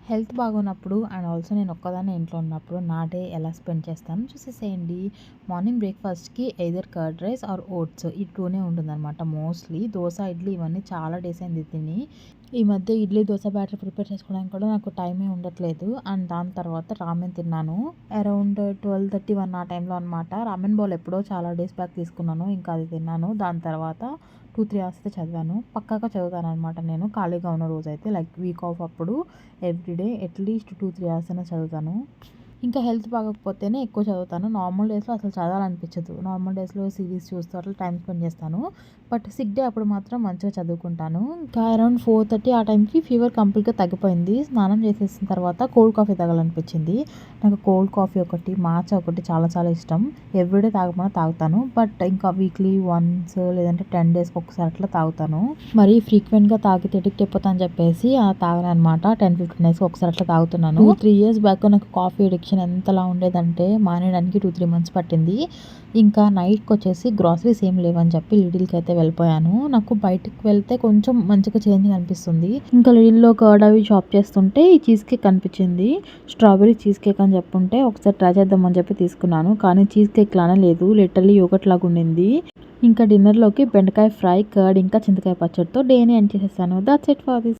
Health బాగున్నప్పుడు and also నేను ఒక్కదాన్నే ఇంట్లో ఉన్నప్పుడు నా డే ఎలా స్పెండ్ చేస్తానో చూసేసేయండి. మార్నింగ్ బ్రేక్‌ఫాస్ట్‌కి either curd rice or oats ఈ 2నే ఉంటుందనమాట మోస్ట్‌లీ. దోస, ఇడ్లీ ఇవన్నీ చాలా డేస్ అయింది తిని. ఈ మధ్య ఇడ్లీ, దోస బ్యాటర్ ప్రిపేర్ చేసుకోవడానికి కూడా నాకు టైమే ఉండట్లేదు. అండ్ దాని తర్వాత రామెన్ తిన్నాను. అరౌండ్ 12:30, 1 ఆ టైంలో అనమాట. రామెన్ బౌల్ ఎప్పుడో చాలా డేస్ బ్యాక్ తీసుకున్నాను. ఇంకా అది తిన్నాను. దాని తర్వాత 2, 3 అవర్స్ అయితే చదివాను. పక్కాగా చదువుతాననమాట నేను ఖాళీగా ఉన్న రోజైతే. లైక్ వీక్ ఆఫ్ అప్పుడు ఎవ్రీడే అట్లీస్ట్ 2, 3 అవర్స్ అయినా చదువుతాను. ఇంకా హెల్త్ బాగోకపోతేనే ఎక్కువ చదువుతాను. నార్మల్ డేస్‌లో అసలు చదవాలనిపించదు. నార్మల్ డేస్‌లో సీరీస్ చూస్తూ అట్లా టైమ్ స్పెండ్ చేస్తాను. బట్ సిక్ డే అప్పుడు మాత్రం మంచిగా చదువుకుంటాను. ఇంకా అరౌండ్ 4:30 ఆ టైంకి ఫీవర్ కంప్లీట్‌గా తగ్గిపోయింది. స్నానం చేసేసిన తర్వాత కోల్డ్ కాఫీ తాగాలనిపించింది. నాకు కోల్డ్ కాఫీ ఒకటి, మాచా ఒకటి చాలా చాలా ఇష్టం. ఎవ్రీడే తాగమన్నా తాగుతాను. బట్ ఇంకా వీక్లీ వన్స్ లేదంటే 10 డేస్‌కి ఒకసారి అట్లా తాగుతాను. మరీ ఫ్రీక్వెంట్‌గా తాగితే అడిక్ట్ అయిపోతా అని చెప్పేసి తాగననమాట. 10, 15 డేస్‌కి ఒకసారి అట్లా తాగుతున్నాను. 2, 3 ఇయర్స్ బ్యాక్ నాకు కాఫీ అడిక్షన్ ఎంతలా ఉండేదంటే మానేయడానికి 2, 3 మంత్స్ పట్టింది. ఇంకా నైట్‌కొచ్చేసి గ్రాసరీస్ ఏం లేవని చెప్పి లిటిల్‌కి అయితే వెళ్ళిపోయాను. నాకు బయటికి వెళ్తే కొంచెం మంచిగా చేంజ్‌గా అనిపిస్తుంది. ఇంకా లిటిల్‌లో కర్డ్ అవి షాప్ చేస్తుంటే ఈ చీజ్ కేక్ కనిపించింది. స్ట్రాబెర్రీ చీజ్ కేక్ అని చెప్పుంటే ఒకసారి ట్రై చేద్దామని చెప్పి తీసుకున్నాను. కానీ చీజ్ కేక్ లానే లేదు. లిటరల్లీ యోగర్ట్ లాగా ఉండింది. ఇంకా డిన్నర్‌లోకి బెండకాయ ఫ్రై, కర్డ్ ఇంకా చింతకాయ పచ్చడితో డేని ఎండ్ చేసేసాను. That's it for this.